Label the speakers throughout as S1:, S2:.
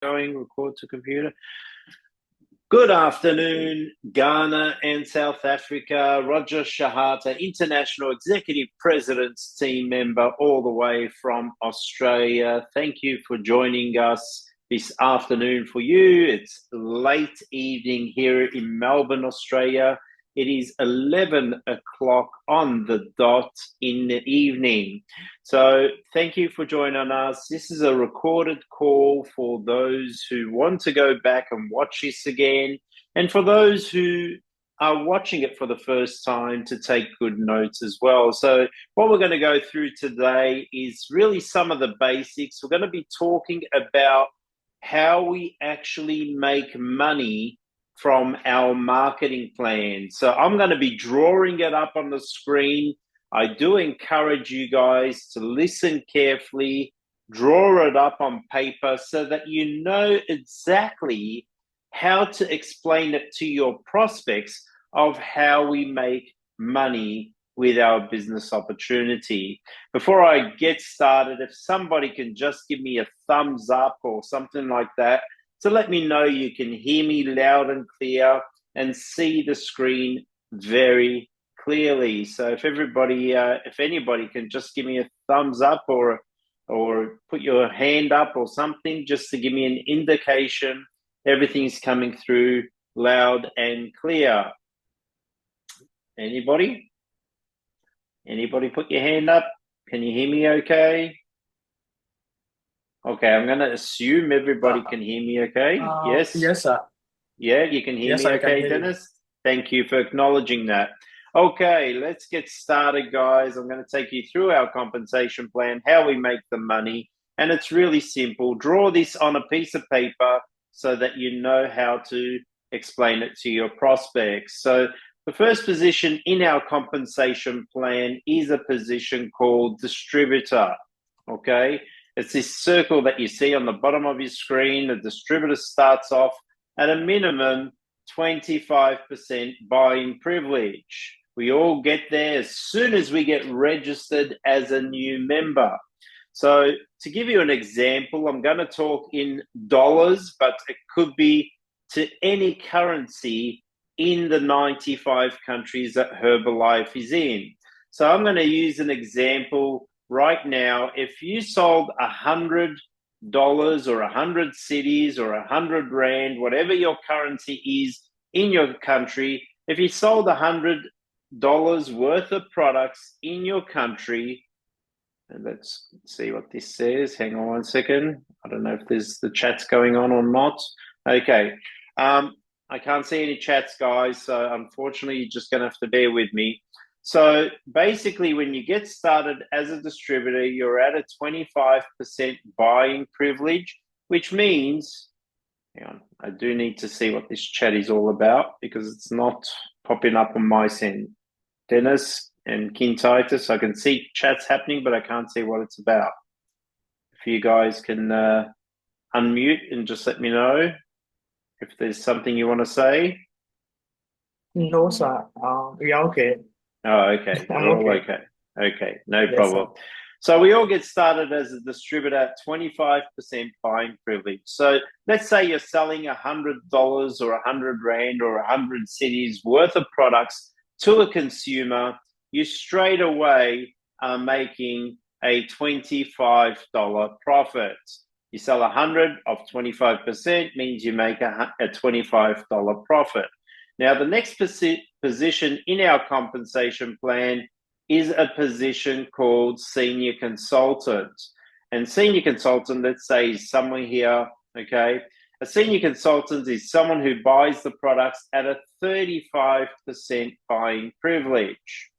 S1: Going, record to computer. Good afternoon, Ghana and South Africa. Roger Shahata, International Executive President's team member, all the way from Australia. Thank you for joining us this afternoon. For you, it's late evening here in Melbourne, Australia. It is 11 o'clock on the dot in the evening. So thank you for joining us. This is a recorded call for those who want to go back and watch this again, and for those who are watching it for the first time to take good notes as well. So what we're going to go through today is really some of the basics. We're going to be talking about how we actually make money from our marketing plan. So I'm going to be drawing it up on the screen. I do encourage you guys to listen carefully, draw it up on paper so that you know exactly how to explain it to your prospects of how we make money with our business opportunity. Before I get started, if somebody can just give me a thumbs up or something like that to let me know you can hear me loud and clear and see the screen very clearly. So if anybody can just give me a thumbs up or put your hand up or something, just to give me an indication everything's coming through loud and clear. Anybody? Anybody put your hand up? Can you hear me okay? Okay, I'm going to assume everybody can hear me okay. Yes?
S2: Yes, sir.
S1: Yeah, you can hear
S2: Yes,
S1: me
S2: I can
S1: okay,
S2: hear you.
S1: Dennis? Thank you for acknowledging that. Okay, let's get started, guys. I'm going to take you through our compensation plan, how we make the money, and it's really simple. Draw this on a piece of paper so that you know how to explain it to your prospects. So the first position in our compensation plan is a position called distributor, okay? It's this circle that you see on the bottom of your screen. The distributor starts off at a minimum 25% buying privilege. We all get there as soon as we get registered as a new member. So to give you an example, I'm going to talk in dollars, but it could be to any currency in the 95 countries that Herbalife is in. So I'm going to use an example right now. If you sold $100 or 100 cities or 100 rand, whatever your currency is in your country, if you sold $100 worth of products in your country, and let's see what this says. Hang on 1 second. I don't know if there's the chat's going on or not. Okay. I can't see any chats, guys. So unfortunately, you're just going to have to bear with me. So basically, when you get started as a distributor, you're at a 25% buying privilege, which means, hang on, I do need to see what this chat is all about because it's not popping up on my end. Dennis and Kintitus, I can see chats happening, but I can't see what it's about. If you guys can unmute and just let me know if there's something you want to say.
S2: No, sir. We are okay.
S1: Oh, okay.
S2: I'm
S1: We're all
S2: okay.
S1: okay. Okay, no
S2: Yes, sir.
S1: problem. So we all get started as a distributor at 25% buying privilege. So let's say you're selling $100 or 100 rand or 100 cities worth of products to a consumer. You straight away are making a $25 profit. You sell 100 of 25% means you make a $25 profit. Now, the next position in our compensation plan is a position called senior consultant. And senior consultant, let's say, is someone here, okay? A senior consultant is someone who buys the products at a 35% buying privilege,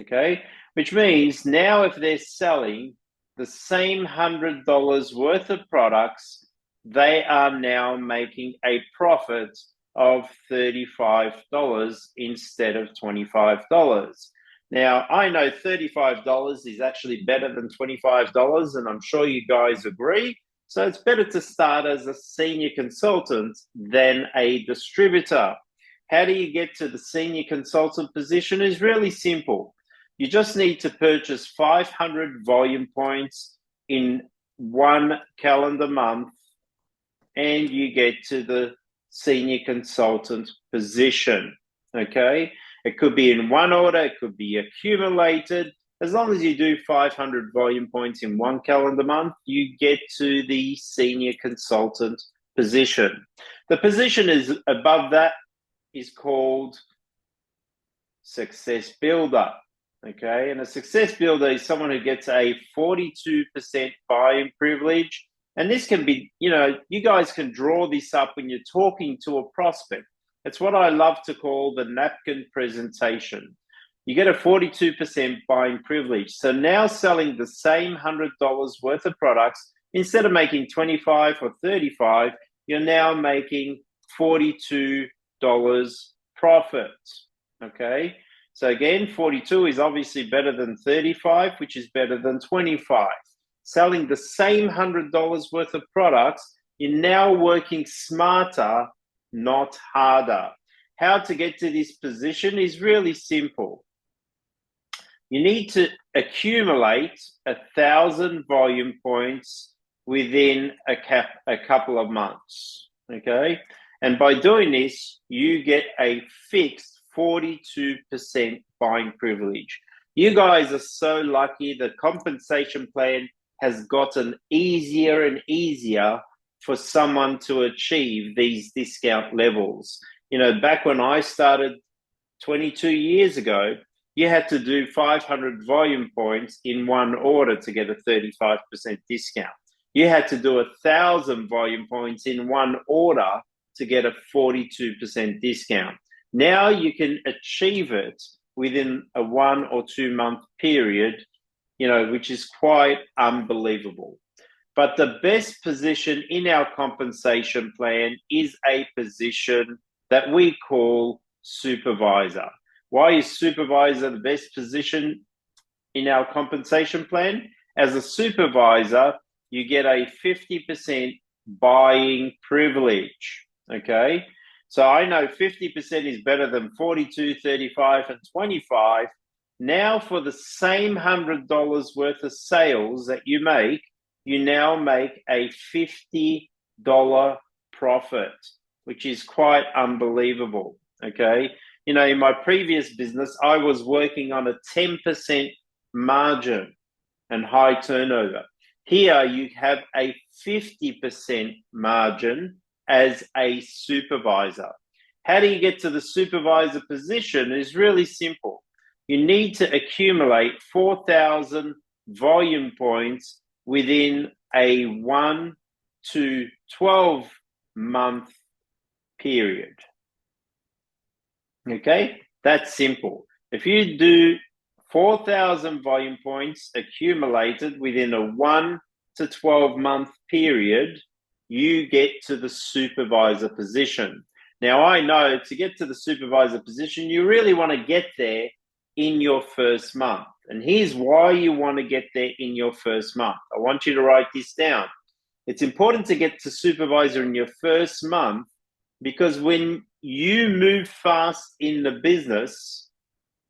S1: okay? Which means now if they're selling the same $100 worth of products, they are now making a profit of $35 instead of $25. Now, I know $35 is actually better than $25, and I'm sure you guys agree. So it's better to start as a senior consultant than a distributor. How do you get to the senior consultant position? Is really simple. You just need to purchase 500 volume points in one calendar month and you get to the senior consultant position. Okay, it could be in one order, it could be accumulated. As long as you do 500 volume points in one calendar month, you get to the senior consultant position. The position is above that is called success builder. Okay, and a success builder is someone who gets a 42% buying privilege. And this can be, you guys can draw this up when you're talking to a prospect. It's what I love to call the napkin presentation. You get a 42% buying privilege. So now selling the same $100 worth of products, instead of making 25 or 35, you're now making $42 profit. Okay. So again, 42 is obviously better than 35, which is better than 25. Selling the same $100 worth of products, you're now working smarter, not harder. How to get to this position is really simple. You need to accumulate 1,000 volume points within a couple of months, okay? And by doing this, you get a fixed 42% buying privilege. You guys are so lucky. The compensation plan has gotten easier and easier for someone to achieve these discount levels. Back when I started 22 years ago, you had to do 500 volume points in one order to get a 35% discount. You had to do 1,000 volume points in one order to get a 42% discount. Now you can achieve it within a 1 or 2 month period, which is quite unbelievable. But the best position in our compensation plan is a position that we call supervisor. Why is supervisor the best position in our compensation plan? As a supervisor, you get a 50% buying privilege, okay? So I know 50% is better than 42, 35, and 25. Now for the same $100 worth of sales that you make, you now make a $50 profit, which is quite unbelievable, okay? In my previous business, I was working on a 10% margin and high turnover. Here you have a 50% margin as a supervisor. How do you get to the supervisor position? Is really simple. You need to accumulate 4,000 volume points within a 1 to 12 month period. Okay, that's simple. If you do 4,000 volume points accumulated within a 1 to 12 month period, you get to the supervisor position. Now, I know to get to the supervisor position, you really want to get there in your first month. And here's why you want to get there in your first month. I want you to write this down. It's important to get to supervisor in your first month because when you move fast in the business,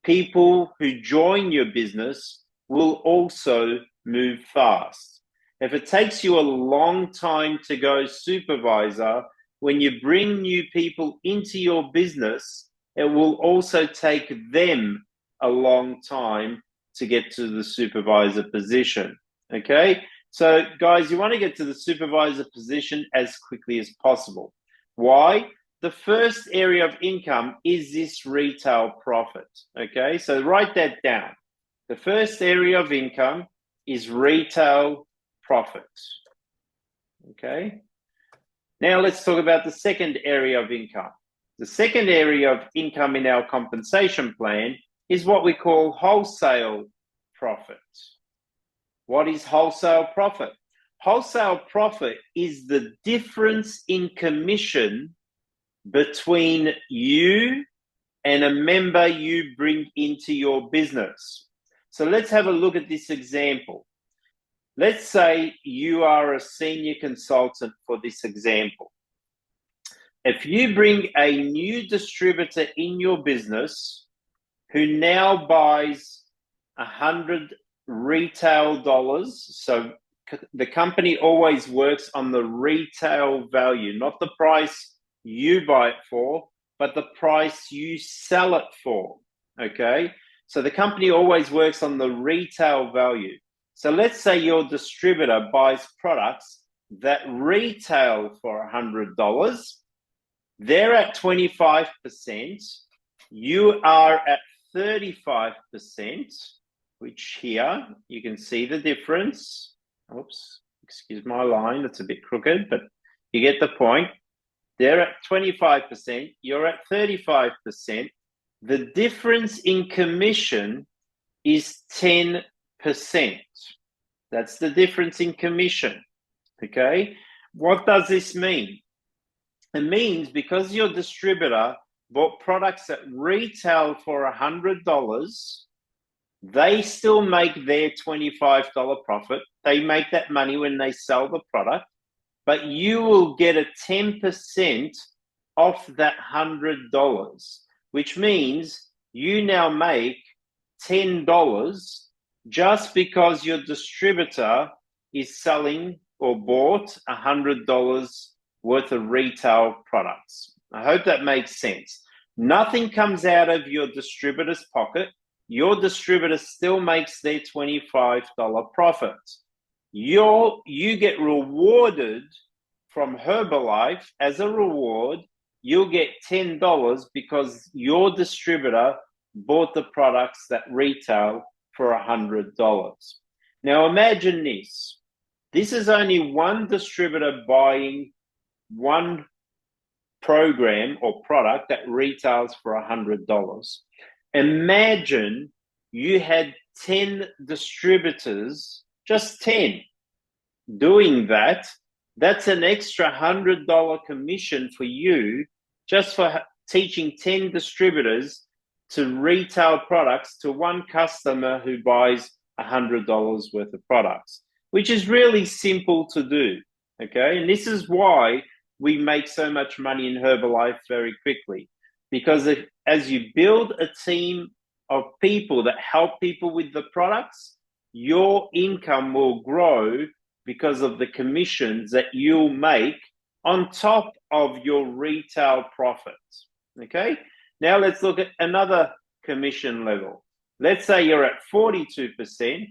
S1: people who join your business will also move fast. If it takes you a long time to go supervisor, when you bring new people into your business, it will also take them a long time to get to the supervisor position. Okay? So, guys, you want to get to the supervisor position as quickly as possible. Why? The first area of income is this retail profit. Okay? So, write that down. The first area of income is retail profit. Okay? Now, let's talk about the second area of income. The second area of income in our compensation plan is what we call wholesale profit. What is wholesale profit? Wholesale profit is the difference in commission between you and a member you bring into your business. So let's have a look at this example. Let's say you are a senior consultant for this example. If you bring a new distributor in your business who now buys 100 retail dollars, so the company always works on the retail value, not the price you buy it for, but the price you sell it for. Okay. So the company always works on the retail value. So let's say your distributor buys products that retail for $100. They're at 25%. You are at 35%, which here you can see the difference. Oops, excuse my line. It's a bit crooked, but you get the point. They're at 25%. You're at 35%. The difference in commission is 10%. That's the difference in commission. Okay. What does this mean? It means because your distributor bought products that retail for $100, they still make their $25 profit. They make that money when they sell the product, but you will get a 10% off that $100, which means you now make $10 just because your distributor is selling or bought $100 worth of retail products. I hope that makes sense. Nothing comes out of your distributor's pocket. Your distributor still makes their $25 profit. You get rewarded from Herbalife as a reward. You'll get $10 because your distributor bought the products that retail for $100. Now imagine this. This is only one distributor buying one program or product that retails for $100. Imagine you had 10 distributors, just 10, doing that. That's an extra $100 commission for you just for teaching 10 distributors to retail products to one customer who buys $100 worth of products, which is really simple to do. Okay. And this is why we make so much money in Herbalife very quickly, because as you build a team of people that help people with the products, your income will grow because of the commissions that you'll make on top of your retail profits. Okay. Now let's look at another commission level. Let's say you're at 42%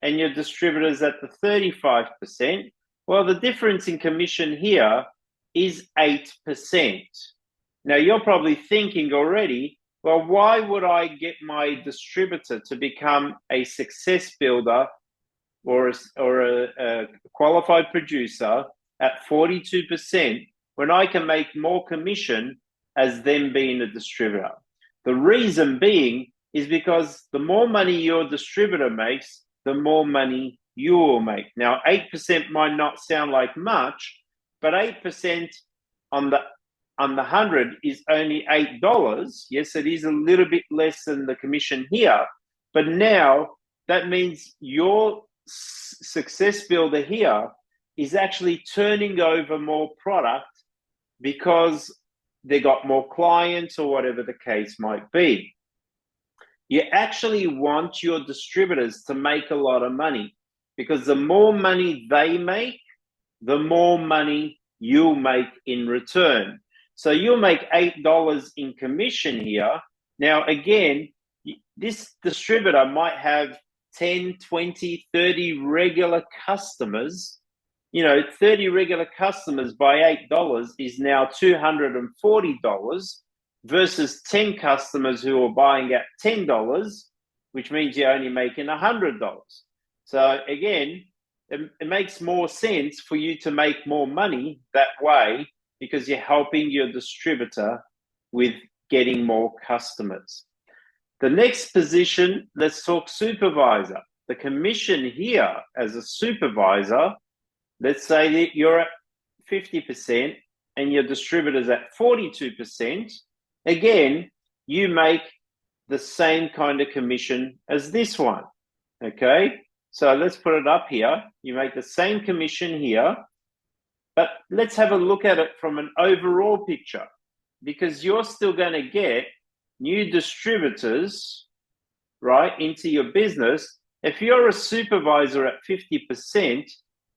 S1: and your distributor's at the 35%. Well, the difference in commission here is 8%. Now you're probably thinking already, well, why would I get my distributor to become a success builder or a qualified producer at 42% when I can make more commission as them being a distributor? The reason being is because the more money your distributor makes, the more money you will make. Now, 8% might not sound like much, but 8% on the 100 is only $8. Yes, it is a little bit less than the commission here, but now that means your success builder here is actually turning over more product because they got more clients or whatever the case might be. You actually want your distributors to make a lot of money, because the more money they make, the more money you'll make in return. So you'll make $8 in commission here. Now, again, this distributor might have 10, 20, 30 regular customers. 30 regular customers by $8 is now $240 versus 10 customers who are buying at $10, which means you're only making $100. So again, it makes more sense for you to make more money that way because you're helping your distributor with getting more customers. The next position, let's talk supervisor. The commission here as a supervisor, let's say that you're at 50% and your distributor's at 42%. Again, you make the same kind of commission as this one. Okay, so let's put it up here. You make the same commission here, but let's have a look at it from an overall picture, because you're still going to get new distributors, right, into your business. If you're a supervisor at 50%,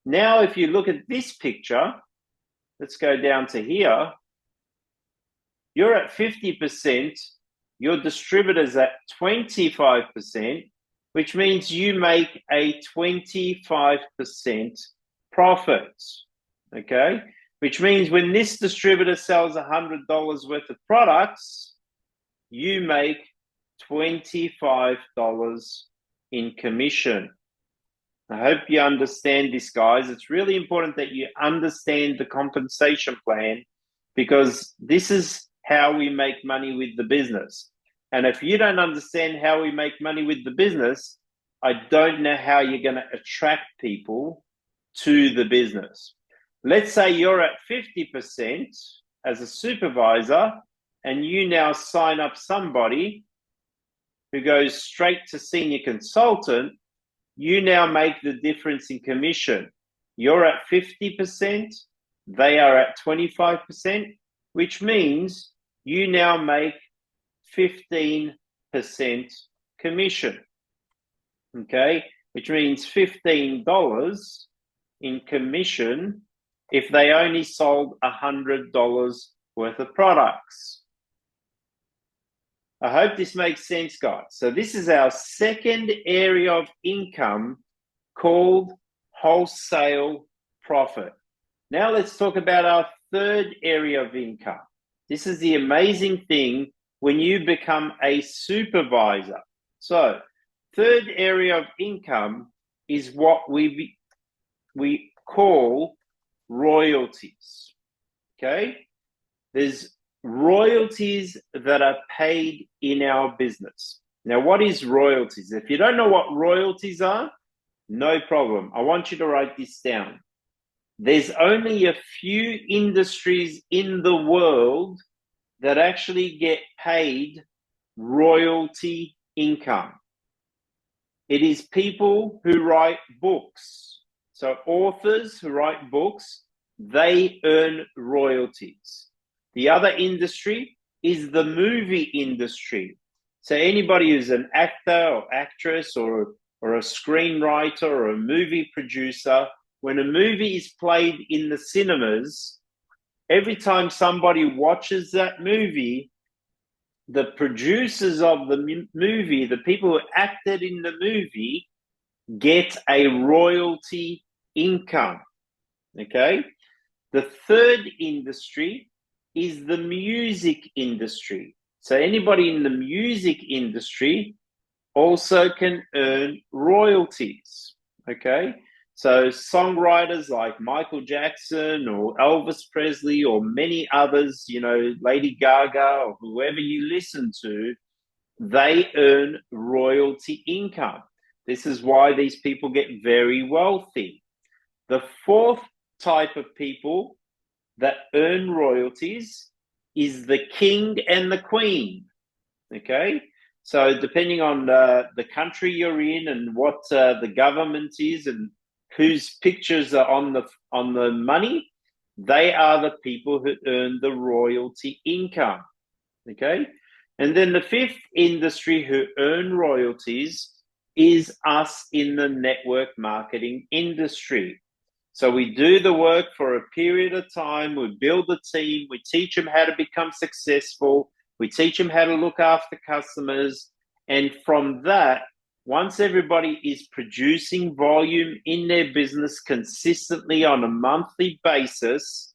S1: Now, if you look at this picture, let's go down to here. You're at 50%, your distributor's at 25%, which means you make a 25% profit, okay? Which means when this distributor sells $100 worth of products, you make $25 in commission. I hope you understand this, guys. It's really important that you understand the compensation plan, because this is how we make money with the business. And if you don't understand how we make money with the business, I don't know how you're going to attract people to the business. Let's say you're at 50% as a supervisor, and you now sign up somebody who goes straight to senior consultant. You now make the difference in commission. You're at 50%, they are at 25%, which means you now make 15% commission, okay? Which means $15 in commission if they only sold $100 worth of products. I hope this makes sense, guys. So this is our second area of income called wholesale profit. Now let's talk about our third area of income. This is the amazing thing when you become a supervisor. So third area of income is what we call royalties, okay? There's royalties that are paid in our business. Now, what is royalties? If you don't know what royalties are, no problem. I want you to write this down. There's only a few industries in the world that actually get paid royalty income. It is people who write books. So authors who write books, they earn royalties. The other industry is the movie industry. So anybody who's an actor or actress or a screenwriter or a movie producer, when a movie is played in the cinemas, every time somebody watches that movie, the producers of the movie, the people who acted in the movie, get a royalty income, okay? The third industry is the music industry. So anybody in the music industry also can earn royalties, okay? So songwriters like Michael Jackson or Elvis Presley or many others, you know, Lady Gaga or whoever you listen to, they earn royalty income. This is why these people get very wealthy. The fourth type of people that earn royalties is the king and the queen, okay? So depending on the country you're in and what the government is and whose pictures are on the money, they are the people who earn the royalty income, okay? And then the fifth industry who earn royalties is us in the network marketing industry. So we do the work for a period of time, we build a team, we teach them how to become successful, we teach them how to look after customers, and from that, once everybody is producing volume in their business consistently on a monthly basis,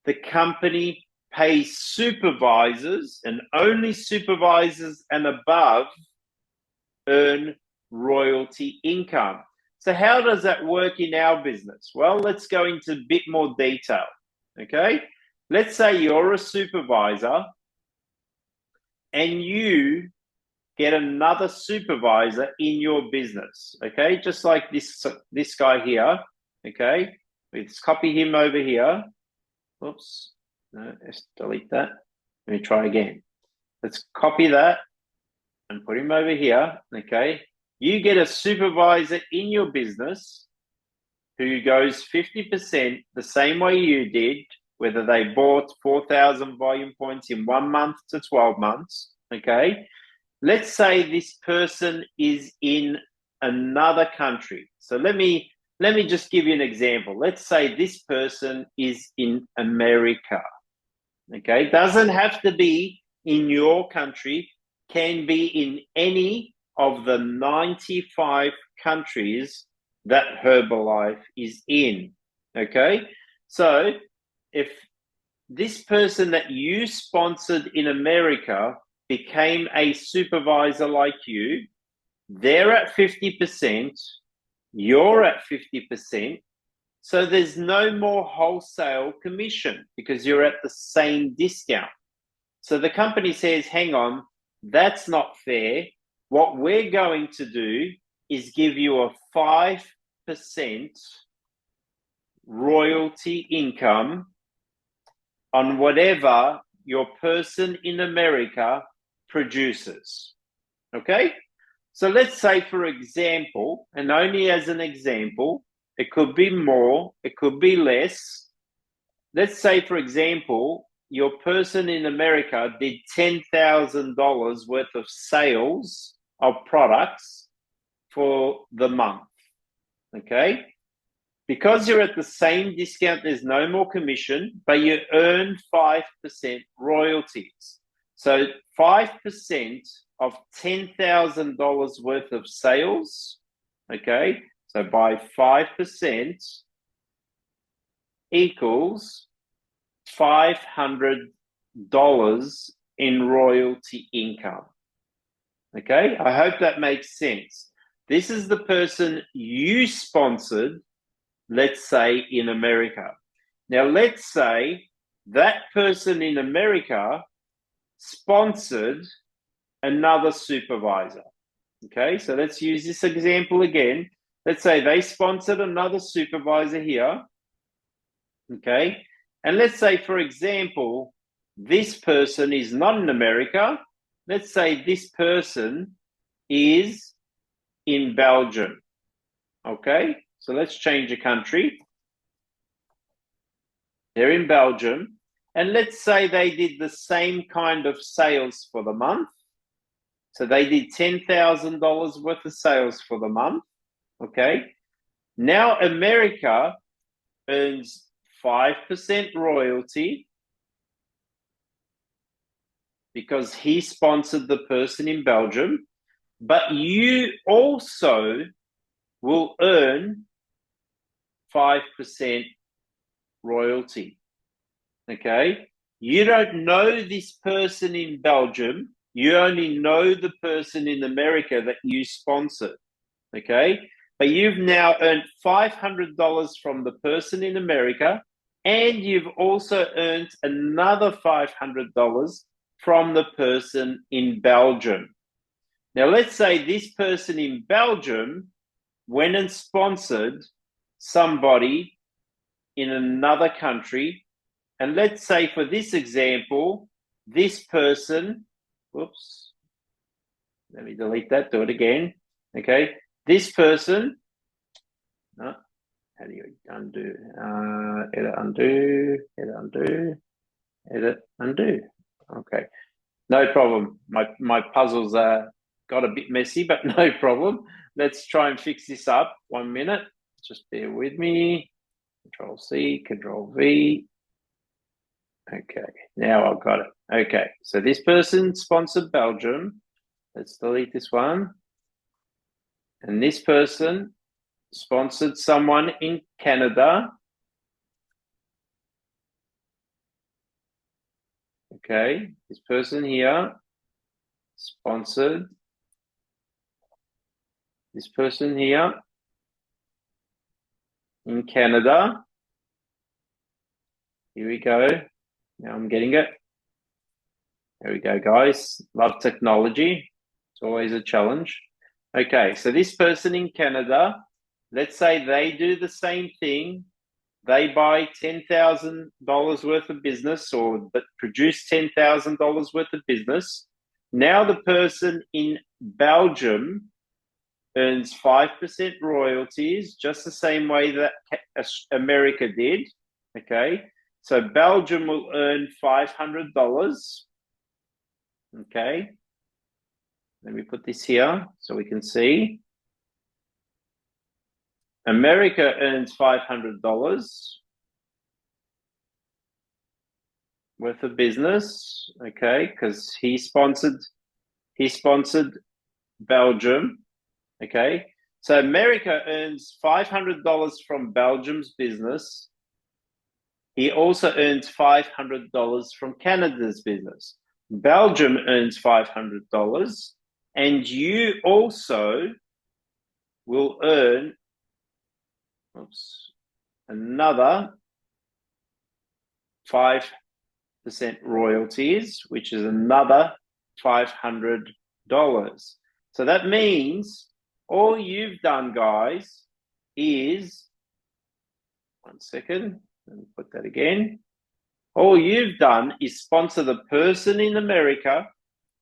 S1: the company pays supervisors, and only supervisors and above earn royalty income. So how does that work in our business? Well, let's go into a bit more detail, okay? Let's say you're a supervisor and you get another supervisor in your business, okay? Just like this guy here, okay? Let's copy him over here. Oops, no, let's delete that. Let me try again. Let's copy that and put him over here, okay? You get a supervisor in your business who goes 50% the same way you did, whether they bought 4,000 volume points in 1 month to 12 months, okay? Let's say this person is in another country. So let me let me just give you an example. Let's say this person is in America. Okay, doesn't have to be in your country, can be in any of the 95 countries that Herbalife is in. Okay, so if this person that you sponsored in America became a supervisor like you, they're at 50%, you're at 50%. So there's no more wholesale commission because you're at the same discount. So the company says, hang on, that's not fair. What we're going to do is give you a 5% royalty income on whatever your person in America produces. Okay? So let's say, for example, and only as an example, it could be more, it could be less. Let's say, for example, your person in America did $10,000 worth of sales of products for the month. Okay? Because you're at the same discount, there's no more commission, but you earn 5% royalties. So 5% of $10,000 worth of sales, okay? So by 5% equals $500 in royalty income. Okay, I hope that makes sense. This is the person you sponsored, let's say in America. Now, let's say that person in America sponsored another supervisor. Okay, so let's use this example again. Let's say they sponsored another supervisor here. Okay, and let's say, for example, this person is not in America. Let's say this person is in Belgium. Okay, so let's change a country. They're in Belgium. And let's say they did the same kind of sales for the month. So they did $10,000 worth of sales for the month. Okay. Now America earns 5% royalty because he sponsored the person in Belgium. But you also will earn 5% royalty. Okay, you don't know this person in Belgium, you only know the person in America that you sponsored. Okay, but you've now earned $500 from the person in America, and you've also earned another $500 from the person in Belgium. Now let's say this person in Belgium went and sponsored somebody in another country. And let's say for this example, this person, whoops, let me delete that, do it again. Okay, this person, how do you undo? Edit, undo, edit, undo, edit, undo. Okay, no problem. My puzzles got a bit messy, but no problem. Let's try and fix this up. 1 minute, just bear with me. Control C, Control V. Okay, now I've got it. Okay, so this person sponsored Belgium. Let's delete this one. And this person sponsored someone in Canada. Okay, this person here sponsored this person here in Canada. Here we go. Now I'm getting it. There we go, guys. Love technology. It's always a challenge. Okay, so this person in Canada, let's say they do the same thing. They buy $10,000 worth of business or produce $10,000 worth of business. Now the person in Belgium earns 5% royalties, just the same way that America did. Okay, so Belgium will earn $500. Okay, let me put this here so we can see. America earns $500 worth of business, okay, because he sponsored Belgium, okay. So America earns $500 from Belgium's business. He also earns $500 from Canada's business. Belgium earns $500, and you also will earn another 5% royalties, which is another $500. So that means all you've done, guys, is, one second, let me put that again. All you've done is sponsor the person in America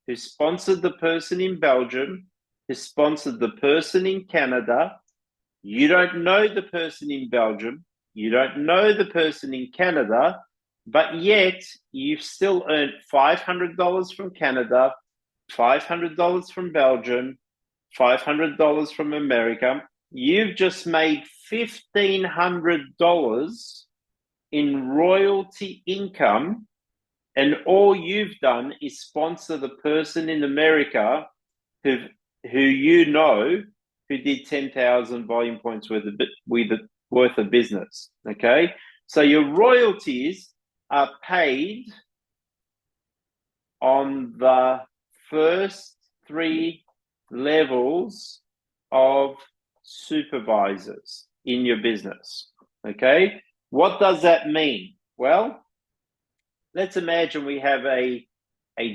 S1: who sponsored the person in Belgium, who sponsored the person in Canada. You don't know the person in Belgium. You don't know the person in Canada, but yet you've still earned $500 from Canada, $500 from Belgium, $500 from America. You've just made $1,500 in royalty income, and all you've done is sponsor the person in America who you know who did 10,000 volume points worth of business. Okay, so your royalties are paid on the first 3 levels of supervisors in your business. Okay, what does that mean? Well, let's imagine we have a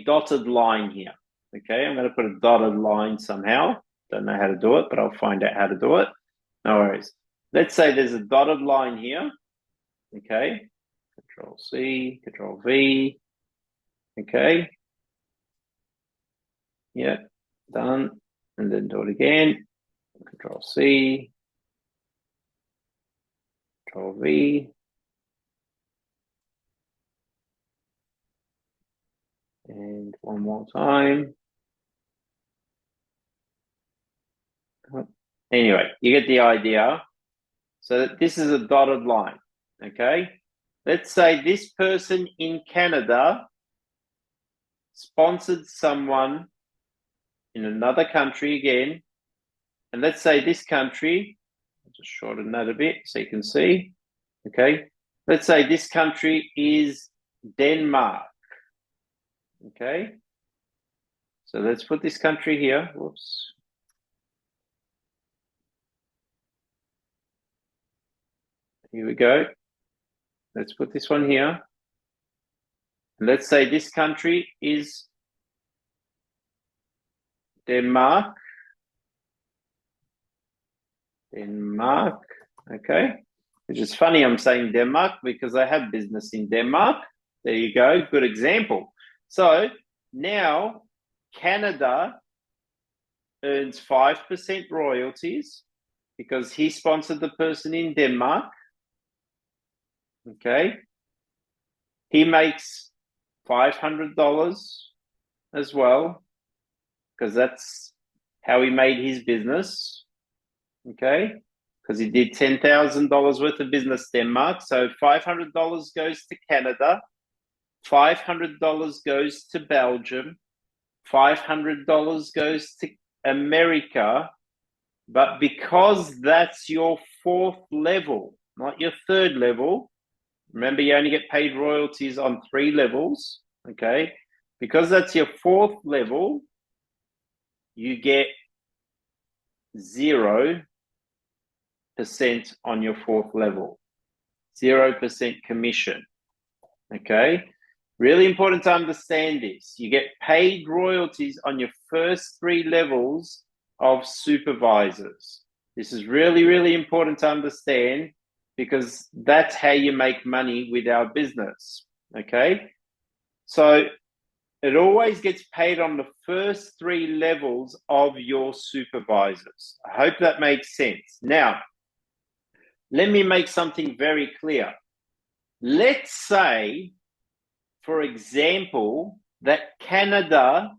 S1: dotted line here. Okay, I'm going to put a dotted line somehow. Don't know how to do it, but I'll find out how to do it. No worries. Let's say there's a dotted line here. Okay, Control C, Control V. Okay. Yeah, done. And then do it again. Control C, Control V. And one more time. Anyway, you get the idea. So this is a dotted line, okay? Let's say this person in Canada sponsored someone in another country again. And let's say this country, I'll just shorten that a bit so you can see, okay? Let's say this country is Denmark, okay? So let's put this country here. Whoops. Here we go. Let's put this one here. Let's say this country is Denmark. Denmark, okay. Which is funny, I'm saying Denmark because I have business in Denmark. There you go, good example. So now Canada earns 5% royalties because he sponsored the person in Denmark. Okay. He makes $500 as well because that's how he made his business. Okay. Because he did $10,000 worth of business Denmark. So $500 goes to Canada. $500 goes to Belgium. $500 goes to America. But because that's your 4th level, not your 3rd level, remember you only get paid royalties on 3 levels, okay? Because that's your 4th level, you get 0% on your 4th level, 0% commission, okay? Really important to understand this. You get paid royalties on your first 3 levels of supervisors. This is really, really important to understand because that's how you make money with our business, okay? So it always gets paid on the first 3 levels of your supervisors. I hope that makes sense. Now, let me make something very clear. Let's say, for example, that Canada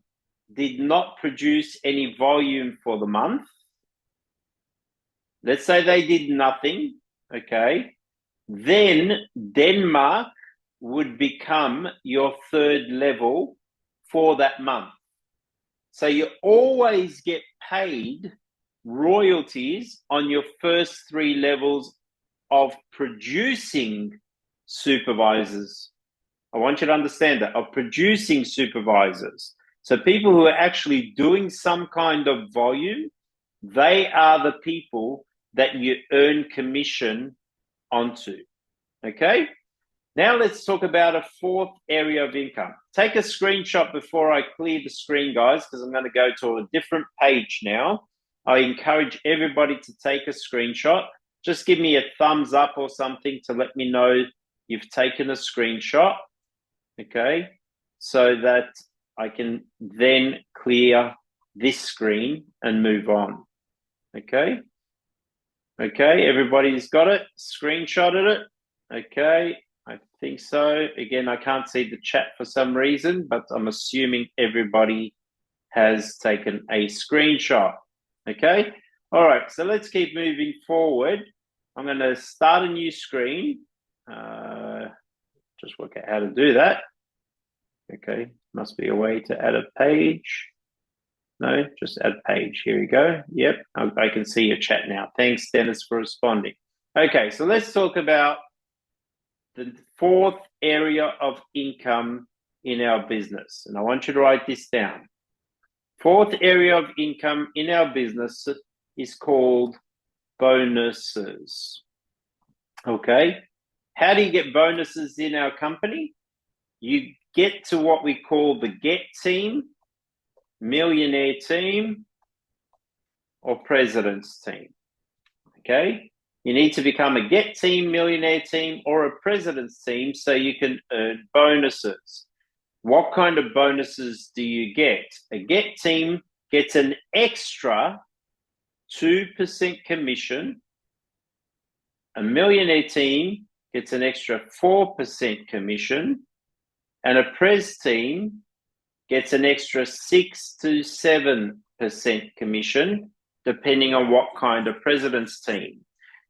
S1: did not produce any volume for the month. let's say they did nothing, okay, then Denmark would become your third level for that month. So you always get paid royalties on your first 3 levels of producing supervisors. I want you to understand that, of producing supervisors. So people who are actually doing some kind of volume, they are the people that you earn commission onto. Okay? Now let's talk about a fourth area of income. Take a screenshot before I clear the screen, guys, because I'm going to go to a different page now. I encourage everybody to take a screenshot. Just give me a thumbs up or something to let me know you've taken a screenshot, okay, so that I can then clear this screen and move on, okay? Okay, everybody's got it, screenshotted it, okay? I think so. Again, I can't see the chat for some reason, but I'm assuming everybody has taken a screenshot. Okay. All right. So let's keep moving forward. I'm going to start a new screen. Just work out how to do that. Okay. Must be a way to add a page. No, just add page. Here we go. Yep. I can see your chat now. Thanks, Dennis, for responding. Okay. So let's talk about the fourth area of income in our business. And I want you to write this down. Fourth area of income in our business is called bonuses. Okay. How do you get bonuses in our company? You get to what we call the Get Team, Millionaire Team, or President's Team. Okay. You need to become a Get Team, Millionaire Team, or a President's Team so you can earn bonuses. What kind of bonuses do you get? A Get Team gets an extra 2% commission. A Millionaire Team gets an extra 4% commission. And a Pres Team gets an extra 6 to 7% commission, depending on what kind of President's Team.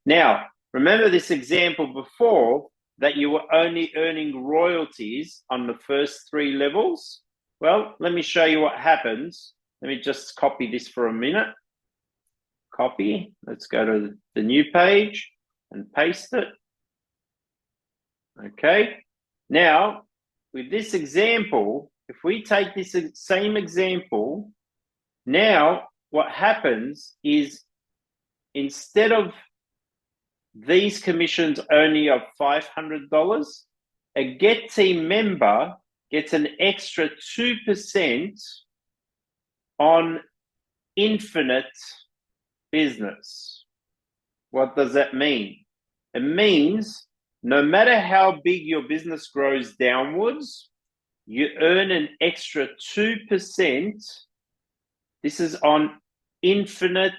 S1: Now, remember this example before that you were only earning royalties on the first 3 levels? Well, let me show you what happens. Let me just copy this for a minute. Copy. Let's go to the new page and paste it. Okay. Now, with this example, if we take this same example, now what happens is instead of these commissions only of $500, a Get Team member gets an extra 2% on infinite business. What does that mean? It means no matter how big your business grows downwards, you earn an extra 2%. This is on infinite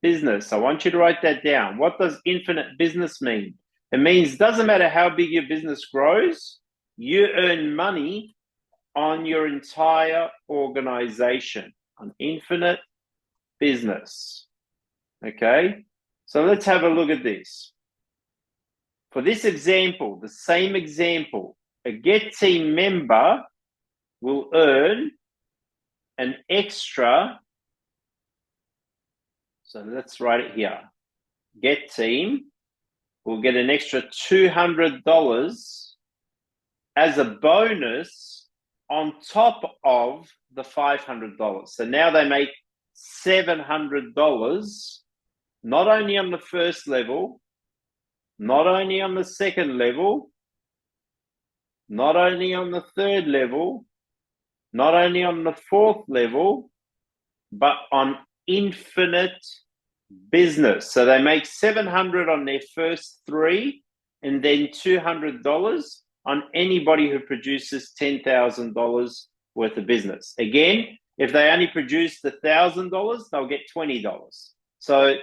S1: business. I want you to write that down. What does infinite business mean? It means it doesn't matter how big your business grows, you earn money on your entire organization, on infinite business. Okay, so let's have a look at this. For this example, the same example, a Get Team member will earn an extra, so let's write it here. Get Team will get an extra $200 as a bonus on top of the $500. So now they make $700, not only on the first level, not only on the second level, not only on the third level, not only on the fourth level, but on infinite business. So they make $700 on their first 3 and then $200 on anybody who produces $10,000 worth of business. Again, if they only produce the $1,000, they'll get $20. So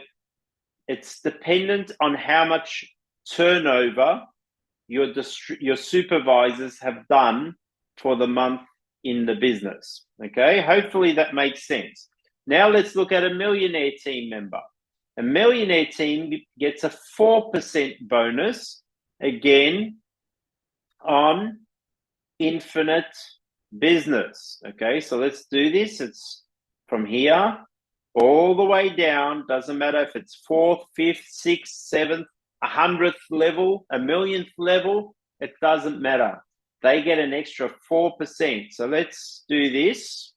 S1: it's dependent on how much turnover your supervisors have done for the month in the business. Okay, hopefully that makes sense. Now let's look at a Millionaire Team member. A millionaire team gets a 4% bonus, again, on infinite business. Okay, so let's do this. It's from here all the way down. Doesn't matter if it's 4th, 5th, 6th, 7th, 100th level, a millionth level. It doesn't matter. They get an extra 4%. So let's do this.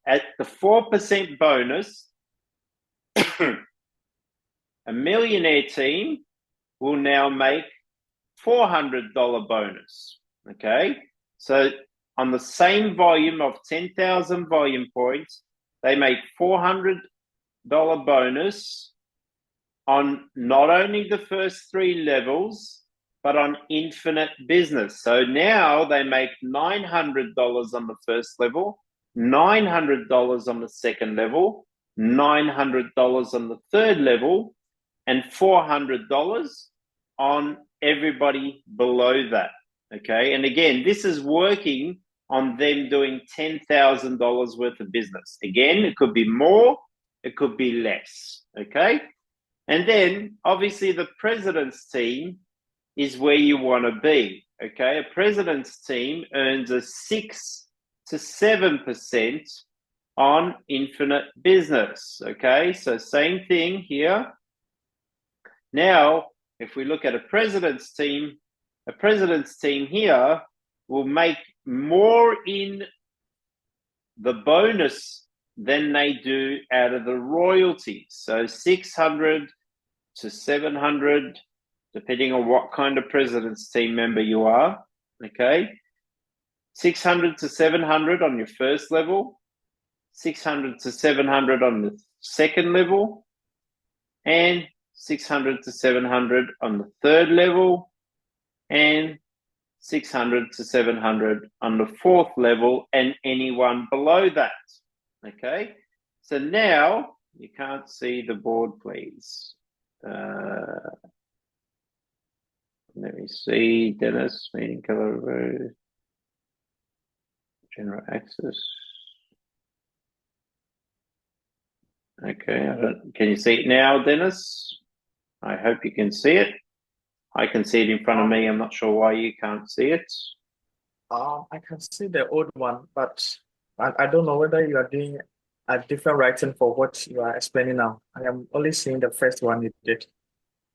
S1: At the 4% bonus, a millionaire team will now make $400 bonus. Okay, so on the same volume of 10,000 volume points, they make $400 bonus on not only the first 3 levels, but on infinite business. So now they make $900 on the first level, $900 on the second level, $900 on the third level, and $400 on everybody below that. Okay, and again, this is working on them doing $10,000 worth of business. Again, it could be more, it could be less. Okay, and then obviously the president's team is where you want to be. Okay, a president's team earns a 6 to 7% on infinite business. Okay, so same thing here. Now, if we look at a president's team here will make more in the bonus than they do out of the royalties. So 600 to 700, depending on what kind of president's team member you are. Okay, 600 to 700 on your first level, 600 to 700 on the second level, and 600 to 700 on the third level, and 600 to 700 on the 4th level, and anyone below that. Okay, so now you can't see the board, please. Let me see. Dennis, meeting color, general access. Okay, can you see it now, Dennis? I hope you can see it. I can see it in front of me. I'm not sure why you can't see it.
S2: I can see the old one, but I don't know whether you are doing a different writing for what you are explaining now. I am only seeing the first one you did.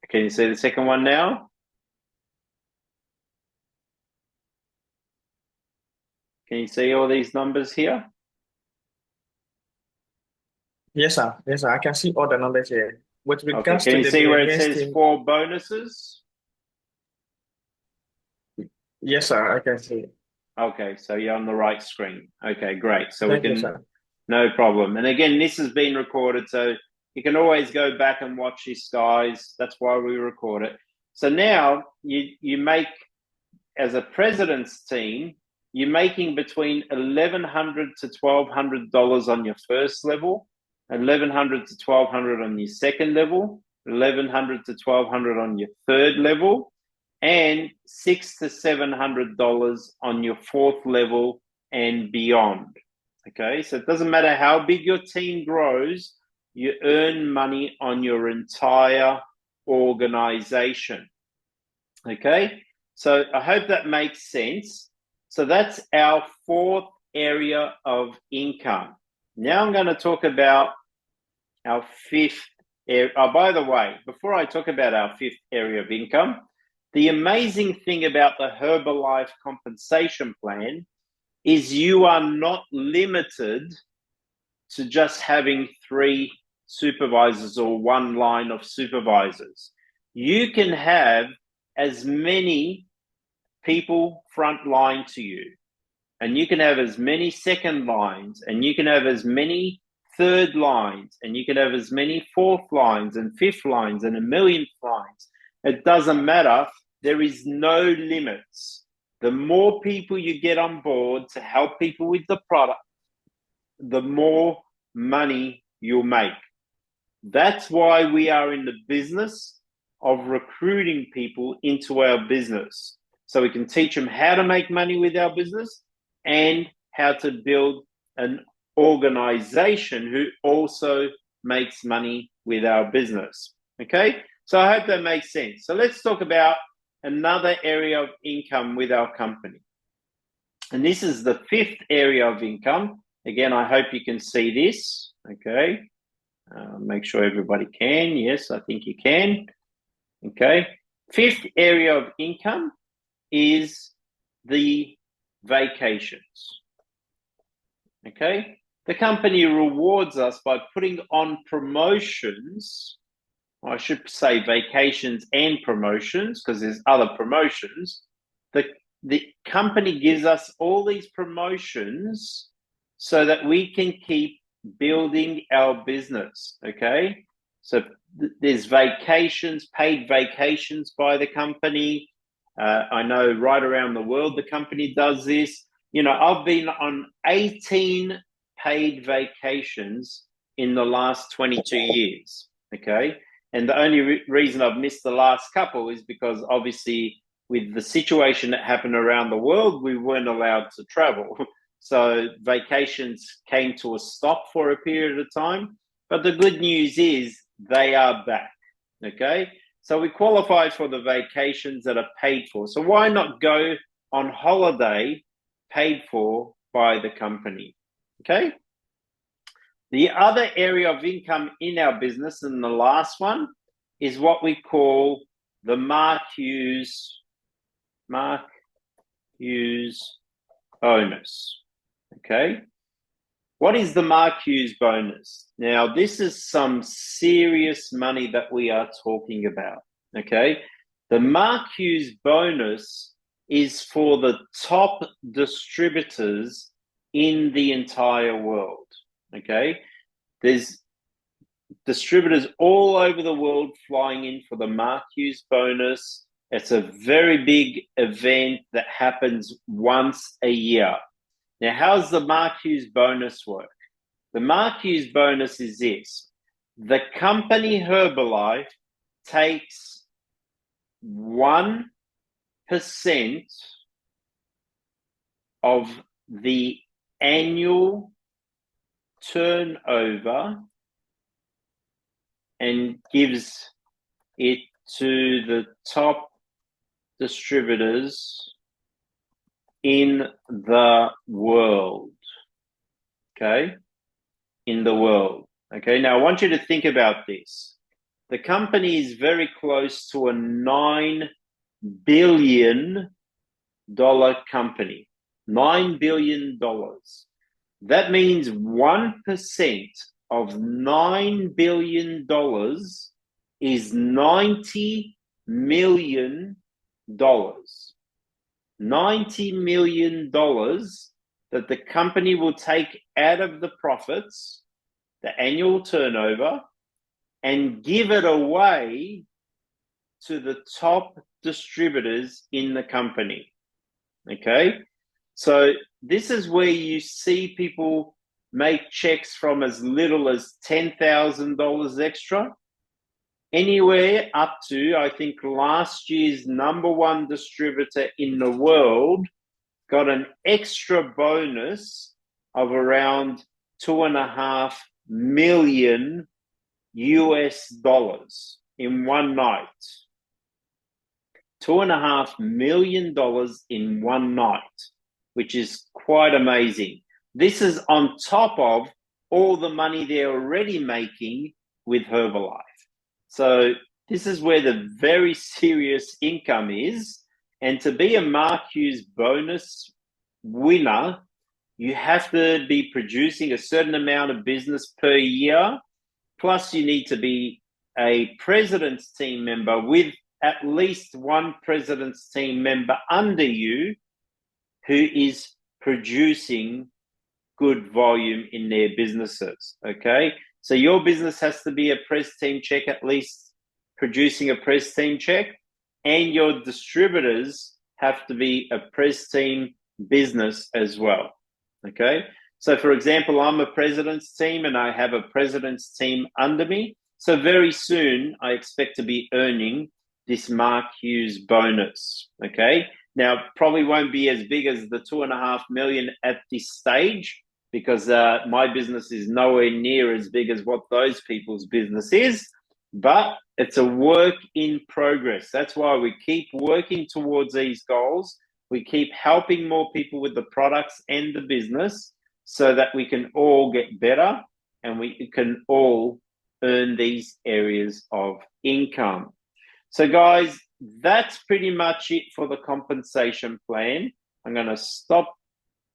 S1: Can you see the second one now? Can you see all these numbers here?
S2: Yes, sir. Yes, sir. I can see all the numbers here. With
S1: Okay,
S2: regards
S1: can
S2: to
S1: you
S2: the
S1: see where it
S2: millionaires
S1: says
S2: team,
S1: 4 bonuses?
S2: yes, sir. I can see it.
S1: Okay, so you're on the right screen. Okay, great. So
S2: Thank
S1: we
S2: you,
S1: can,
S2: sir.
S1: no problem. And again, this has been recorded, so you can always go back and watch this, guys. That's why we record it. So now you make, as a president's team, you're making between $1,100 to $1,200 on your first level, $1,100 to $1,200 on your second level, $1,100 to $1,200 on your third level, and $600 to $700 on your 4th level and beyond. Okay, so it doesn't matter how big your team grows, you earn money on your entire organization. Okay, so I hope that makes sense. So that's our 4th area of income. Now I'm going to talk about our 5th area. Oh, by the way, before I talk about our 5th area of income, the amazing thing about the Herbalife compensation plan is you are not limited to just having 3 supervisors or 1 line of supervisors. You can have as many people front line to you, and you can have as many second lines, and you can have as many third lines, and you can have as many 4th lines and 5th lines and a millionth lines. It doesn't matter. There is no limits. The more people you get on board to help people with the product, the more money you'll make. That's why we are in the business of recruiting people into our business, so we can teach them how to make money with our business and how to build an organization who also makes money with our business. Okay, so I hope that makes sense. So let's talk about another area of income with our company. And this is the fifth area of income. Again, I hope you can see this. Okay, make sure everybody can. Yes, I think you can. Okay, fifth area of income is the vacations. Okay, the company rewards us by putting on promotions. I should say vacations and promotions, because there's other promotions. The company gives us all these promotions so that we can keep building our business. Okay, so there's vacations, paid vacations by the company. I know right around the world the company does this. You know, I've been on 18 paid vacations in the last 22 years. Okay, and the only reason I've missed the last couple is because obviously with the situation that happened around the world, we weren't allowed to travel. So vacations came to a stop for a period of time. But the good news is they are back. Okay, so we qualify for the vacations that are paid for. So why not go on holiday paid for by the company? Okay. The other area of income in our business, and the last one, is what we call the Mark Hughes bonus. Okay. What is the Mark Hughes bonus? Now, this is some serious money that we are talking about. Okay. The Mark Hughes bonus is for the top distributors in the entire world. Okay. There's distributors all over the world flying in for the Mark Hughes bonus. It's a very big event that happens once a year. Now, how's the Mark Hughes bonus work? The Mark Hughes bonus is this. The company Herbalife takes 1% of the annual turnover and gives it to the top distributors in the world. Okay? In the world. Okay, now I want you to think about this. The company is very close to a $9 billion company. $9 billion. That means 1% of $9 billion is $90 million. $90 million that the company will take out of the profits, the annual turnover, and give it away to the top distributors in the company. Okay? So this is where you see people make checks from as little as $10,000 extra, anywhere up to, I think last year's #1 distributor in the world got an extra bonus of around $2.5 million in one night. $2.5 million in one night, which is quite amazing. This is on top of all the money they're already making with Herbalife. So this is where the very serious income is. And to be a Mark Hughes bonus winner, you have to be producing a certain amount of business per year. Plus, you need to be a president's team member with at least one president's team member under you who is producing good volume in their businesses. Okay, so your business has to be a press team check, at least producing a press team check, and your distributors have to be a press team business as well. Okay, so for example, I'm a president's team and I have a president's team under me. So very soon I expect to be earning this Mark Hughes bonus. Okay, now probably won't be as big as the $2.5 million at this stage, because my business is nowhere near as big as what those people's business is, but it's a work in progress. That's why we keep working towards these goals. We keep helping more people with the products and the business so that we can all get better and we can all earn these areas of income. So guys, that's pretty much it for the compensation plan. I'm going to stop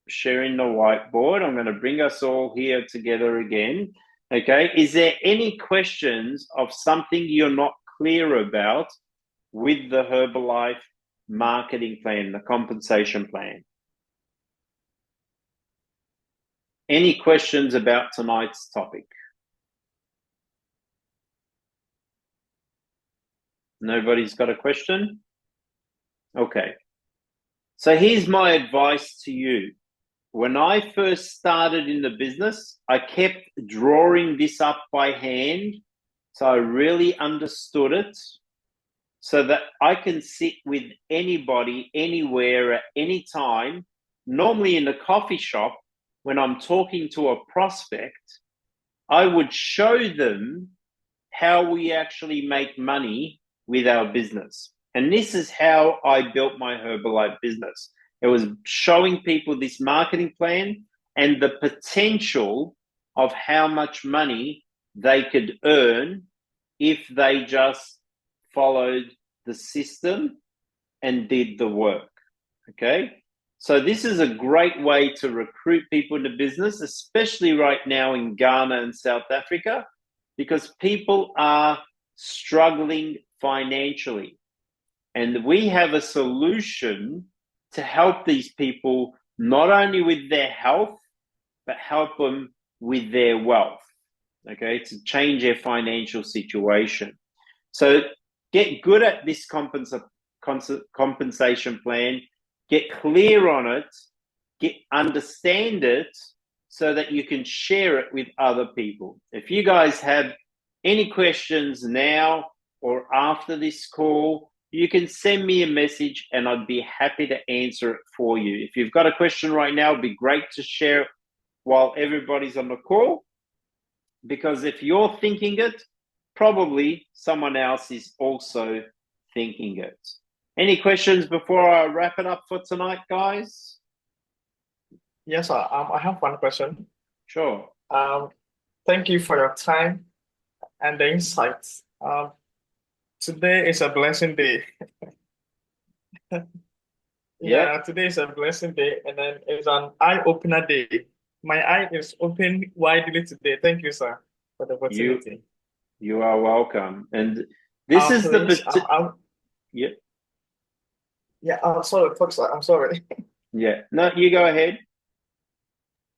S1: sharing the whiteboard. I'm going to bring us all here together again. Okay. Is there any questions of something you're not clear about with the Herbalife marketing plan, the compensation plan? Any questions about tonight's topic? Nobody's got a question? Okay. So here's my advice to you. When I first started in the business, I kept drawing this up by hand so I really understood it, so that I can sit with anybody, anywhere, at any time, normally in a coffee shop. When I'm talking to a prospect, I would show them how we actually make money with our business. And this is how I built my Herbalife business. It was showing people this marketing plan and the potential of how much money they could earn if they just followed the system and did the work. Okay. So this is a great way to recruit people into business, especially right now in Ghana and South Africa, because people are struggling financially. And we have a solution to help these people, not only with their health, but help them with their wealth, okay, to change their financial situation. So get good at this compensation plan, get clear on it, understand it, so that you can share it with other people. If you guys have any questions now or after this call, you can send me a message and I'd be happy to answer it for you. If you've got a question right now, it'd be great to share it while everybody's on the call, because if you're thinking it, probably someone else is also thinking it. Any questions before I wrap it up for tonight, guys?
S2: Yes, sir. I have one question.
S1: Sure.
S2: Thank you for your time and the insights. Today is a blessing day.
S1: Yeah.
S2: Today is a blessing day, and then it's an eye-opener day. My eye is open widely today. Thank you, sir, for the opportunity.
S1: You are welcome. And this is
S2: Please,
S1: yeah.
S2: Yeah, I'm sorry, folks. I'm sorry.
S1: Yeah. No, you go ahead.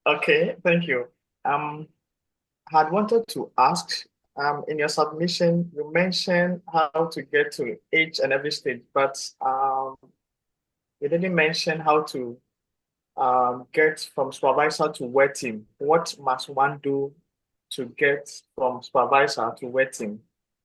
S2: Okay, thank you. I had wanted to ask, in your submission, you mentioned how to get to each and every stage, but you didn't mention how to get from supervisor to wet team. What must one do to get from supervisor to wet team?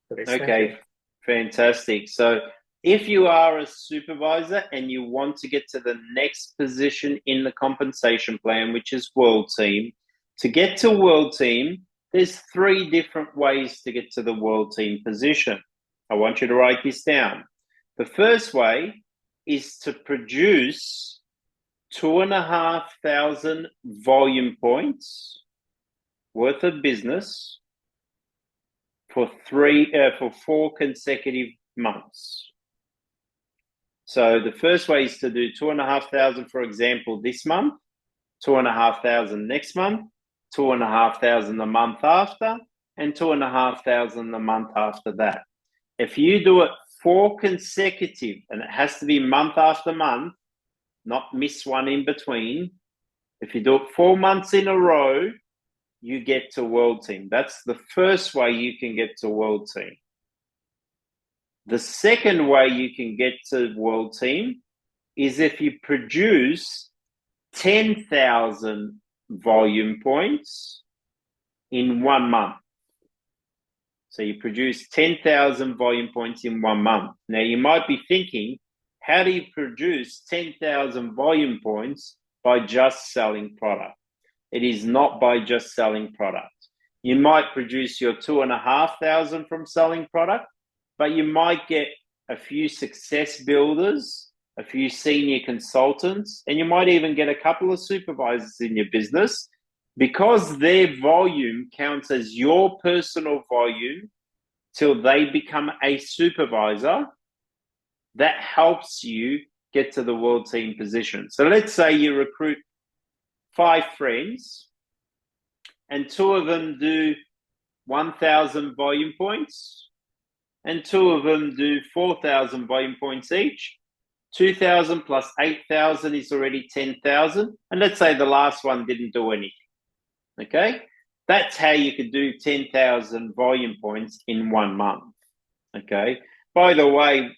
S2: Please,
S1: Okay, fantastic. So if you are a supervisor and you want to get to the next position in the compensation plan, which is world team, to get to world team, there's 3 different ways to get to the world team position. I want you to write this down. The first way is to produce 2,500 volume points worth of business for 4 consecutive months. So the first way is to do 2,500, for example, this month, 2,500 next month, 2,500 the month after, and 2,500 the month after that. If you do it 4 consecutive, and it has to be month after month, not miss one in between. If you do it 4 months in a row, you get to world team. That's the first way you can get to world team. The second way you can get to world team is if you produce 10,000 volume points in 1 month. So you produce 10,000 volume points in 1 month. Now you might be thinking, how do you produce 10,000 volume points by just selling product? It is not by just selling product. You might produce your 2,500 from selling product, but you might get a few success builders, a few senior consultants, and you might even get a couple of supervisors in your business, because their volume counts as your personal volume till they become a supervisor. That helps you get to the world team position. So let's say you recruit 5 friends and 2 of them do 1,000 volume points and 2 of them do 4,000 volume points each. 2,000 plus 8,000 is already 10,000. And let's say the last one didn't do anything. Okay? That's how you could do 10,000 volume points in 1 month. Okay? By the way,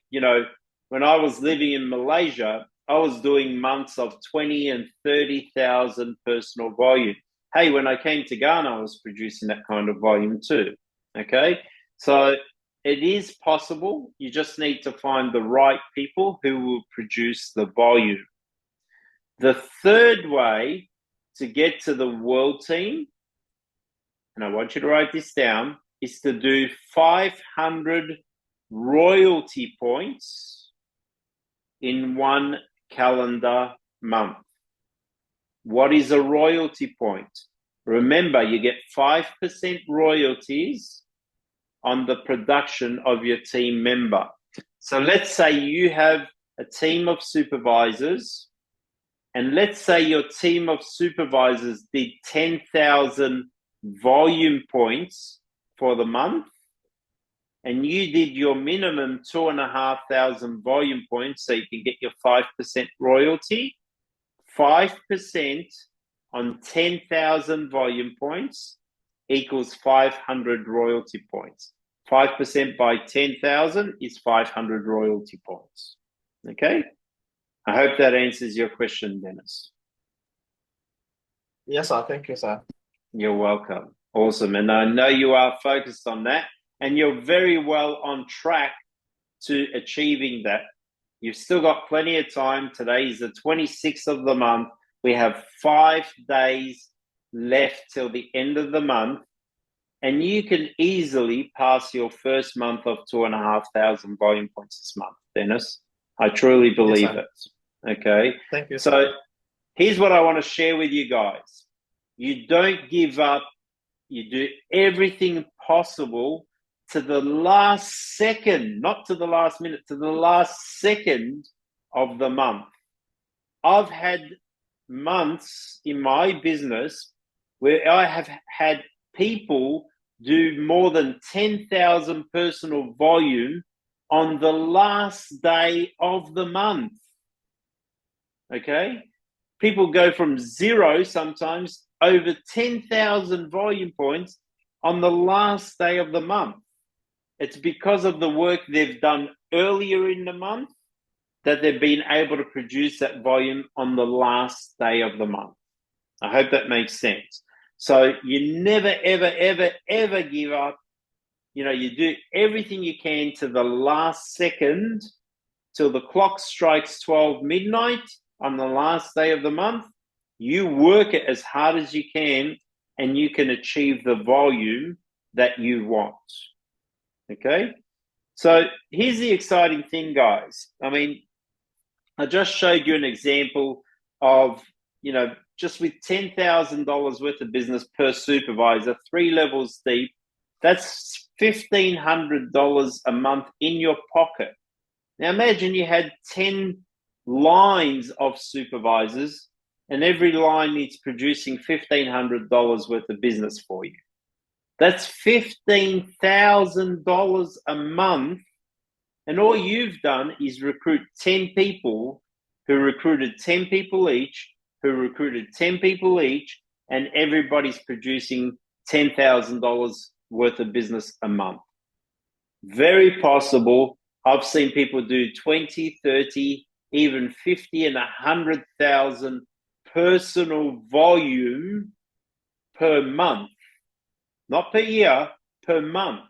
S1: when I was living in Malaysia, I was doing months of 20 and 30,000 personal volume. Hey, when I came to Ghana, I was producing that kind of volume too. Okay? So it is possible. You just need to find the right people who will produce the volume. The third way to get to the world team, and I want you to write this down, is to do 500 royalty points in 1 calendar month. What is a royalty point? Remember, you get 5% royalties on the production of your team member. So let's say you have a team of supervisors, and let's say your team of supervisors did 10,000 volume points for the month, and you did your minimum 2,500 volume points so you can get your 5% royalty. 5% on 10,000 volume points equals 500 royalty points. 5% by 10,000 is 500 royalty points. Okay? I hope that answers your question, Dennis.
S2: Yes, sir. Thank you, sir.
S1: You're welcome. Awesome. And I know you are focused on that, and you're very well on track to achieving that. You've still got plenty of time. Today is the 26th of the month. We have 5 days left till the end of the month, and you can easily pass your first month of 2,500 volume points this month, Dennis. I truly believe it. Okay.
S2: Thank you,
S1: so
S2: sir.
S1: Here's what I want to share with you guys. You don't give up. You do everything possible to the last second, not to the last minute, to the last second of the month. I've had months in my business where I have had people do more than 10,000 personal volume on the last day of the month. Okay? People go from 0, sometimes over 10,000 volume points on the last day of the month. It's because of the work they've done earlier in the month that they've been able to produce that volume on the last day of the month. I hope that makes sense. So you never, ever, ever, ever give up. You do everything you can to the last second till the clock strikes 12 midnight on the last day of the month. You work it as hard as you can, and you can achieve the volume that you want. Okay? So here's the exciting thing, guys. I just showed you an example of, just with $10,000 worth of business per supervisor, 3 levels deep, that's $1,500 a month in your pocket. Now imagine you had 10 lines of supervisors, and every line needs producing $1,500 worth of business for you. That's $15,000 a month, and all you've done is recruit 10 people who recruited 10 people each, who recruited 10 people each, and everybody's producing $10,000 worth of business a month. Very possible. I've seen people do 20, 30, even 50 and 100,000 personal volume per month. Not per year, per month.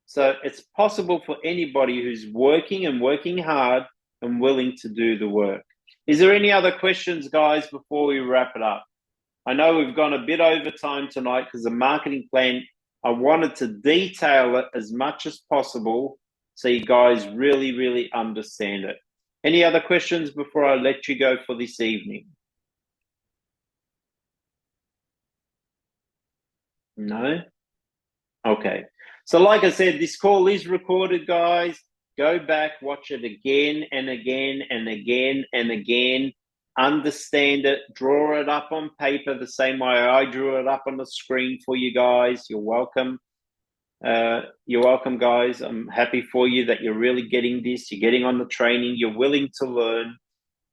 S1: So it's possible for anybody who's working and working hard and willing to do the work. Is there any other questions, guys, before we wrap it up? I know we've gone a bit over time tonight because the marketing plan, I wanted to detail it as much as possible so you guys really, really understand it. Any other questions before I let you go for this evening? No? Okay. So like I said, this call is recorded, guys. Go back, watch it again and again and again and again. Understand it, draw it up on paper the same way I drew it up on the screen for you guys. You're welcome. You're welcome, guys. I'm happy for you that you're really getting this. You're getting on the training. You're willing to learn.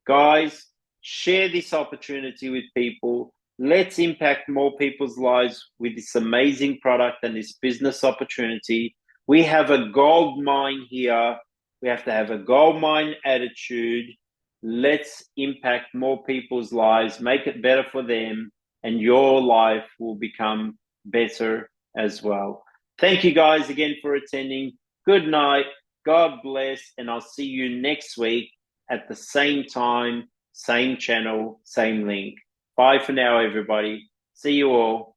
S1: Guys, share this opportunity with people. Let's impact more people's lives with this amazing product and this business opportunity. We have a gold mine here. We have to have a gold mine attitude. Let's impact more people's lives, make it better for them, and your life will become better as well. Thank you guys again for attending. Good night. God bless, and I'll see you next week at the same time, same channel, same link. Bye for now, everybody. See you all.